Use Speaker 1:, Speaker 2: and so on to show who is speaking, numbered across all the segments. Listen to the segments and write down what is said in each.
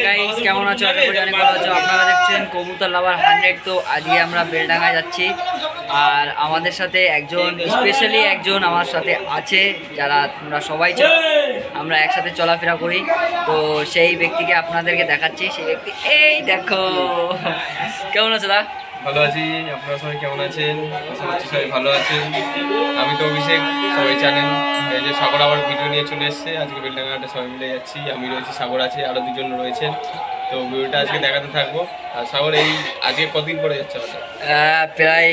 Speaker 1: Guys কেমন আছো? আশা করি অনেক ভালো আছো। আপনারা দেখছেন কবুতর লাভার 100। তো আজকে আমরা বেলডাঙ্গায় যাচ্ছি, আর আমাদের সাথে একজন স্পেশালি একজন আমার সাথে আছে, যারা তোমরা সবাই চাও আমরা একসাথে চলাফেরা করি। তো সেই ব্যক্তিকে আপনাদেরকে দেখাচ্ছি। সেই ব্যক্তি এই দেখো। কেমন আছো দা?
Speaker 2: ভালো আছি, আপনারা সবাই কেমন আছেন? আশা করছি সবাই ভালো আছেন। আমি তো অভিষেক, সবাই জানেন। এই যে সাগর আবার ভিডিও নিয়ে চলে এসছে। আজকে বেলডাঙ্গাটা সবাই মিলে যাচ্ছি। আমি রয়েছি, সাগর আছে, আরও দুজন রয়েছেন। তো ভিডিওটা আজকে দেখাতে থাকবো। আর সাগর এই আজকে কতদিন পরে যাচ্ছে আমাদের?
Speaker 1: প্রায়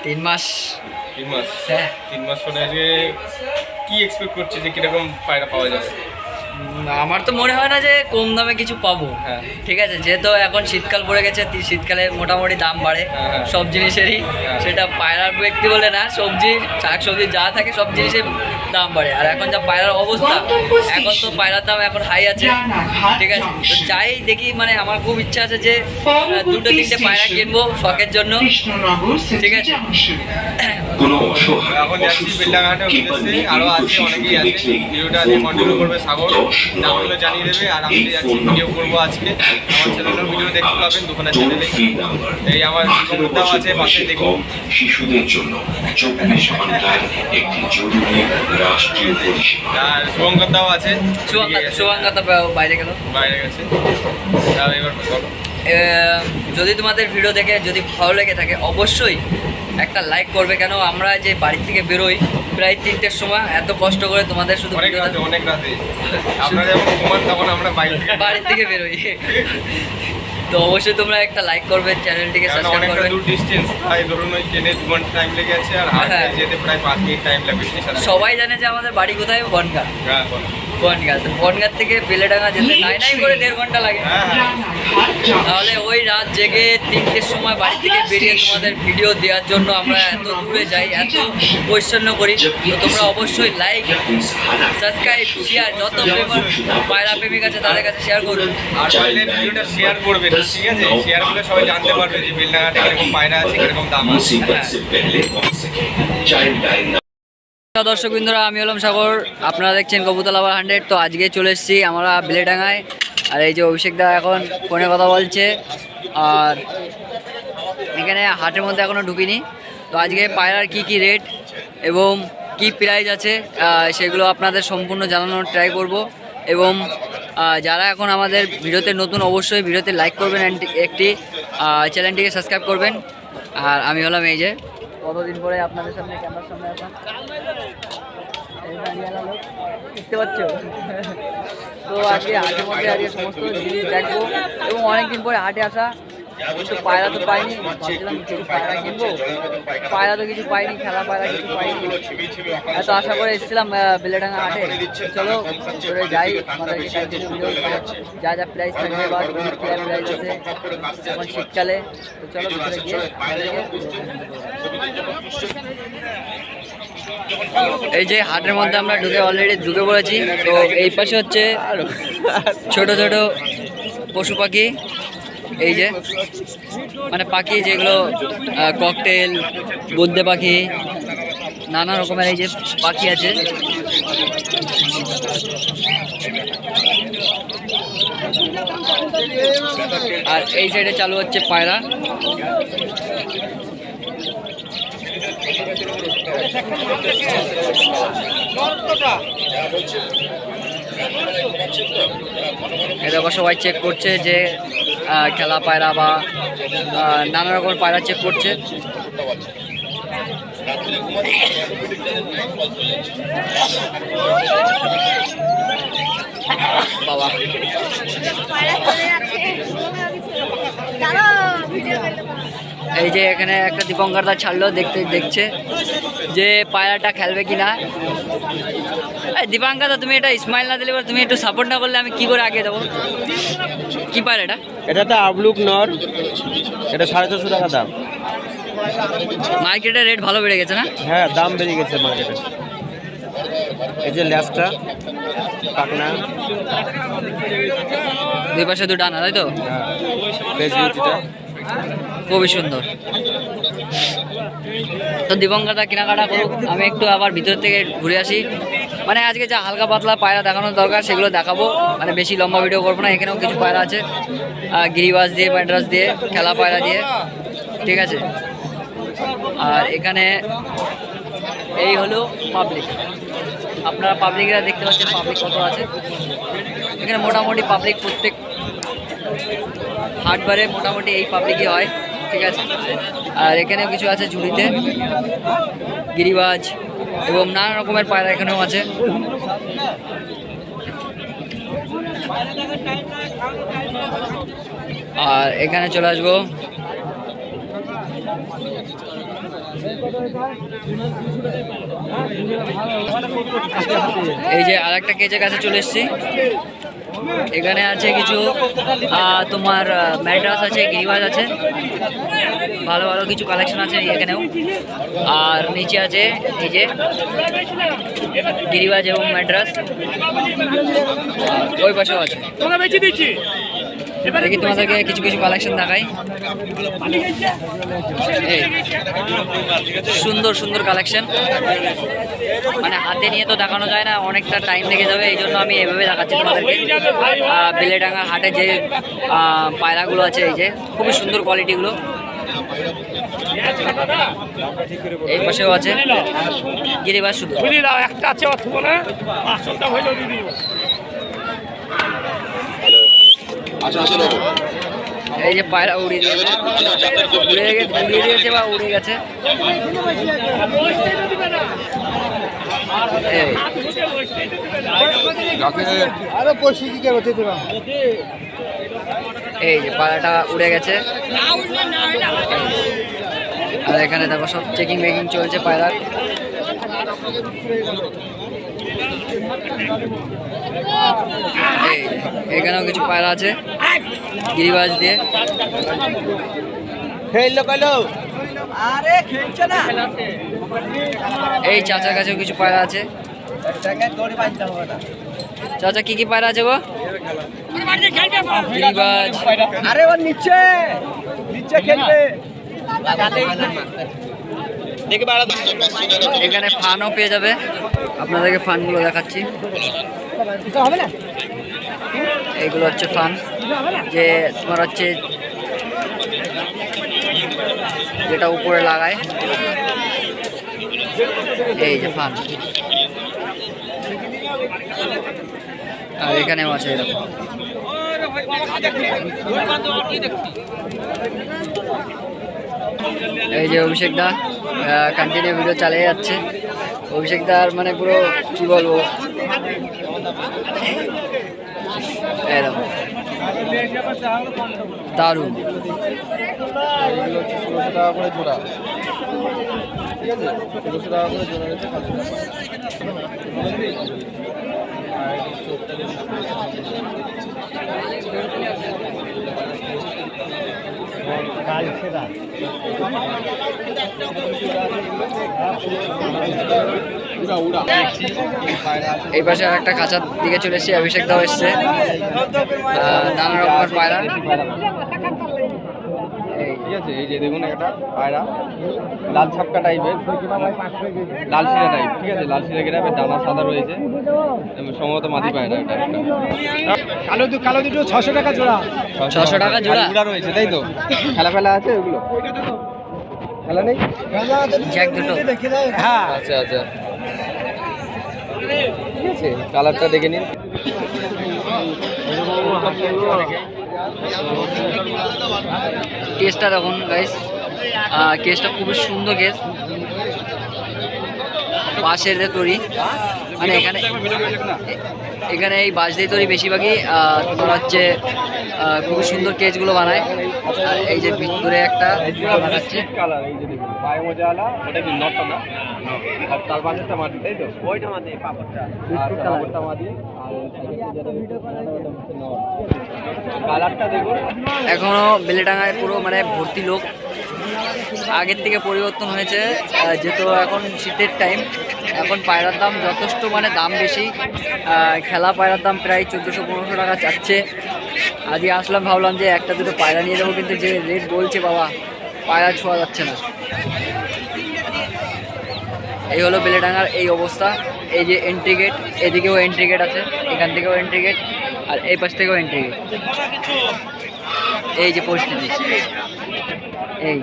Speaker 1: 3 মাস।
Speaker 2: 3 মাস?
Speaker 1: হ্যাঁ।
Speaker 2: 3 মাস পরে আজকে কি এক্সপেক্ট করছে যে কীরকম পায়রা পাওয়া যাবে?
Speaker 1: আমার তো মনে হয় না যে কম দামে কিছু পাবো।
Speaker 2: হ্যাঁ,
Speaker 1: ঠিক আছে, যেহেতু এখন শীতকাল পড়ে গেছে, শীতকালে মোটামুটি দাম বাড়ে সব জিনিসেরই। সেটা পায়রার ব্যক্তি বলে না, সবজি শাকসবজি যা থাকে সব জিনিসের দাম বাড়ে। আর এখন যা পায়রার অবস্থা, এখন তো পায়রার দাম এখন হাই আছে। ঠিক আছে, তো যাই দেখি, মানে আমার খুব ইচ্ছা আছে যে 2-3টে পায়রা কিনবো শখের জন্য। ঠিক আছে,
Speaker 2: এখন যাচ্ছি বেলডাঙ্গাহাটের উদ্দেশ্যে। আরও আছে, অনেকেই আছে। ভিডিওটা আজকে কন্টিনিউ করবে সাগর, নামগুলো জানিয়ে দেবে। আর আমি যাচ্ছি, ভিডিও করবো আজকে। আমার চ্যানেলের ভিডিও দেখতে পাবেন দুখানা চ্যানেলে। এই আমার শুভঙ্করদাও আছে পাশে, দেখুন।
Speaker 3: শিশুদের জন্য 24 ঘন্টার একটি জরুরি রাষ্ট্রীয় পরিষেবা।
Speaker 2: আর শুভঙ্করদাও আছে।
Speaker 1: শুভঙ্কর বাইরে গেল,
Speaker 2: বাইরে গেছে। তাও এবার বলো।
Speaker 1: যদি তোমাদের ভিডিও দেখে যদি ভালো লেগে থাকে অবশ্যই একটা লাইক করবে। কেন আমরা যে বাড়ি থেকে বেরোই প্রায় 3টের সময়, এত কষ্ট করে তোমাদের শুধু
Speaker 2: অনেক রাতে আপনারা যখন ঘুমান তখন আমরা
Speaker 1: বাড়ি থেকে বেরোই। তো অবশ্যই তোমরা একটা লাইক করবে, চ্যানেলটিকে সাবস্ক্রাইব করবে।
Speaker 2: দূর ডিস্টেন্স, প্রায় ধরুন ওই ট্রেনে 2 ঘন্টা টাইম লেগে আছে। আর হাঁটতে যেতে প্রায় 5 মিনিট টাইম লাগবে স্টেশনে।
Speaker 1: সবাই জানে যে আমাদের বাড়ি কোথায়, বনগাঁ।
Speaker 2: হ্যাঁ, বলো।
Speaker 1: বনগাঁ, তো বনগাঁ থেকে বেলেডাঙ্গা যেতে নাই করে 1.5 ঘন্টা লাগে। তাহলে ওই রাত জেগে 3টের সময় বাড়ি থেকে বেরিয়ে তোমাদের ভিডিও দেওয়ার জন্য আমরা এত দূরে যাই, এত পরিচ্ছন্ন করি। তো তোমরা অবশ্যই লাইক, সাবস্ক্রাইব, শেয়ার, যত পায়রা প্রেমিক আছে তাদের কাছে শেয়ার করুন।
Speaker 2: আর পারলে ভিডিওটা শেয়ার করবেন, ঠিক আছে? শেয়ার করলে সবাই জানতে পারবে যে বেলডাঙ্গাতে কিরকম পায়রা আছে, কিরকম দাম আছে।
Speaker 1: দর্শকবৃন্দরা, আমি হলাম সাগর, আপনারা দেখছেন কবুতর লাভার 100। তো আজকে চলে এসেছি আমরা বেলেডাঙ্গায়। আর এই যে অভিষেক দা এখন ফোনে কথা বলছে। আর এখানে হাটের মধ্যে এখনও ঢুকিনি। তো আজকে পায়রার কি রেট এবং কি প্রাইস আছে সেগুলো আপনাদের সম্পূর্ণ জানানোর ট্রাই করব। এবং যারা এখন আমাদের ভিডিওতে নতুন, অবশ্যই ভিডিওতে লাইক করবেন, একটি চ্যানেলটিকে সাবস্ক্রাইব করবেন। আর আমি হলাম এই যে কতদিন পরে আপনাদের সামনে ক্যামেরার সামনে আসা, দেখতে পাচ্ছ। তো আজকে হাটের মধ্যে আজকে সমস্ত জিনিস দেখবো এবং অনেকদিন পরে হাটে আসা। কিন্তু পায়রা তো পাইনি, ভাবছিলাম কিছু পায়রা কিনবো, পায়রা তো কিছু পাইনি, খেলা পায়রা কিছু পাইনি। এত আশা করে এসেছিলাম বেলেডাঙ্গা হাটে। চলো করে যাই, আমাদেরকে যা যা প্রাইস থাকবে বা প্রাইস আছে এখন শীতকালে। তো চলো ভিতরে গিয়ে এই যে হাটের মধ্যে আমরা অলরেডি ঢুকে পড়েছি। তো এই পাশে হচ্ছে ছোট ছোট পশু পাখি, এই যে মানে পাখি যেগুলো ককটেল, বুদ্ধে পাখি, নানা রকমের এই যে পাখি আছে। আর এই সাইডে চালু হচ্ছে পায়রা। দেখো সবাই চেক করছে যে খেলা পায়রা বা নানা রকমের পায়রা চেক করছে। বাবা এই যে এখানে একটা দীপঙ্কর দা ছাড়লো, দেখছে যে পায়রাটা খেলবে কিনা। দীপঙ্কর দা, তুমি এটা স্মাইল না দিলে, তুমি একটু সাপোর্ট না করলে আমি কি করে আগে দেবো। কি পায়রা এটা?
Speaker 4: এটা তো আবলুক নর, এটা 450 টাকা দাম।
Speaker 1: মার্কেটে রেট ভালো বেড়ে গেছে না?
Speaker 4: হ্যাঁ, দাম বেড়ে গেছে মার্কেটে। এই যে ল্যাসটা, পাকনা,
Speaker 1: দুই পাশে দুটো ডানা, তাই তো?
Speaker 4: হ্যাঁ,
Speaker 1: খুবই সুন্দর। তো দীপঙ্কর দা কেনাকাটা করুক, আমি একটু আবার ভিতর থেকে ঘুরে আসি। মানে আজকে যা হালকা পাতলা পায়রা দেখানোর দরকার সেগুলো দেখাবো, মানে বেশি লম্বা ভিডিও করবো না। এখানেও কিছু পায়রা আছে গিরিবাজ দিয়ে, ম্যাড্রাস দিয়ে, খেলা পায়রা দিয়ে, ঠিক আছে। আর এখানে এই হলো পাবলিক, আপনারা পাবলিকরা দেখতে পাচ্ছেন পাবলিক কত আছে এখানে। মোটামুটি পাবলিক প্রত্যেক হাটবারে মোটামুটি এই পাবলিকই হয়, ঠিক আছে। আর এখানেও কিছু আছে ঝুড়িতে, গিরিবাজ এবং নানা রকমের পায়রা এখানেও আছে। আর এখানে চলে আসবো এই যে আরেকটা কেজের কাছে চলে এসেছি। এখানে আছে কিছু তোমার ম্যাড্রাস আছে, গিরিবাজ আছে, ভালো ভালো কিছু কালেকশন আছে এখানেও। আর নিচে আছে এই যে গিরিবাজ এবং ম্যাড্রাস, ওই পাশেও আছে। দেখি তোমাদেরকে কিছু কিছু কালেকশন দেখাই। এই সুন্দর সুন্দর কালেকশন, মানে হাতে নিয়ে তো দেখানো যায় না, অনেকটা টাইম লেগে যাবে, এই জন্য আমি এভাবে দেখাচ্ছি তোমাদেরকে। বেলেডাঙ্গার হাটে যে পায়রাগুলো আছে, এই যে খুবই সুন্দর কোয়ালিটিগুলো। এই পাশেও আছে গিরিবাজ শুধু। এই যে পায়রা উড়িয়ে দিয়েছে, উড়িয়ে দিয়েছে বা উড়ে গেছে। এই যে পায়রাটা উড়ে গেছে। আর এখানে দেখো সব চেকিং মেকিং চলছে পায়রার। এখানেও কিছু পায়রা আছে গিরিবাজ দিয়ে। এই চাচার কাছেও কিছু পায়রা আছে। চাচা কি কি পায়রা আছে গো? গিরিবাজ, এখানে ফানও পেয়ে যাবে, আপনাদেরকে ফানগুলো দেখাচ্ছি। এইগুলো হচ্ছে ফান, যে তোমার হচ্ছে যেটা উপরে লাগায়, এই যে ফান। আর এখানেও আছে এরকম। এই যে অভিষেক দা কন্টিনিউ ভিডিও চালিয়ে যাচ্ছে। অভিষেক দার মানে পুরো কি বলবো, এরকম দারুণ।
Speaker 4: 1600 টাকা করে জোড়া, ঠিক আছে, 1600 টাকা করে জোড়া রয়েছে।
Speaker 1: এই পাশে আর একটা খাঁচার দিকে চলে এসেছি, অভিষেক দাও এসছে, নানা রকমের পায়রা।
Speaker 4: ঠিক আছে, এই যে দেখুন একটা পায়রা, লাল ছাপকা টাইপের, লাল শিরা টাইপ, ঠিক আছে, লাল শিরা গ্রামের ডানা সাদা রয়েছে, সম্ভবত মাদি পায়রা এটা। কালো দুটো 600 টাকা জোড়া।
Speaker 1: 600 টাকা জোড়া
Speaker 4: রয়েছে, তাই তো? খেলা ফেলা আছে ওগুলো? খেলা নেই,
Speaker 1: জ্যাক দুটো।
Speaker 4: হ্যাঁ, আচ্ছা আচ্ছা, ঠিক আছে, কালারটা দেখে নিন।
Speaker 1: কেসটা দেখুন গাইস, কেসটা খুবই সুন্দর কেস, বাঁশের দিয়ে তৈরি। মানে এখানে এই বাঁশ দিয়ে তৈরি বেশিরভাগই তোমার হচ্ছে খুবই সুন্দর কেসগুলো বানায়। আর এই যে ভিতরে একটা বানাচ্ছে,
Speaker 4: কালার এই যে দেখুন, পায়ে মজালা, ওটা কি নটটা না? আর তার পাশেরটা মাটি, তাই তো? ওইটা মাটি, পাপড়টা,
Speaker 1: বিস্কুট কালার।
Speaker 4: পাপড়টা মাটি। আর কালারটা দেখুন।
Speaker 1: এখনো বেলেডাঙ্গায় পুরো মানে ভর্তি লোক, আগের থেকে পরিবর্তন হয়েছে, যেহেতু এখন শীতের টাইম, এখন পায়রার দাম যথেষ্ট মানে দাম বেশি। খেলা পায়রার দাম প্রায় 1400-1500 টাকা চাচ্ছে। আজকে আসলাম, ভাবলাম যে একটা দুটো পায়রা নিয়ে যাবো, কিন্তু যে রেট বলছে বাবা, পায়রা ছোঁয়া যাচ্ছে না। এই হলো বেলেডাঙ্গার এই অবস্থা। এই যে এন্ট্রি গেট, এদিকেও এন্ট্রি গেট আছে, এখান থেকেও এন্ট্রি গেট, আর এই পাশ থেকেও এন্ট্রি গেট। এই যে পরিস্থিতি, এই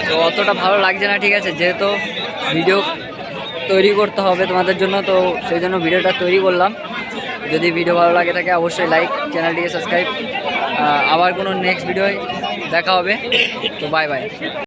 Speaker 1: তো অতটা ভালো লাগছে না, ঠিক আছে, যেহেতু ভিডিও তৈরি করতে হবে তোমাদের জন্য, তো সেই জন্য ভিডিওটা তৈরি করলাম। যদি ভিডিও ভালো লাগে থাকে অবশ্যই লাইক, চ্যানেলটিকে সাবস্ক্রাইব। আবার কোনো নেক্সট ভিডিওয় দেখা হবে, তো বাই বাই।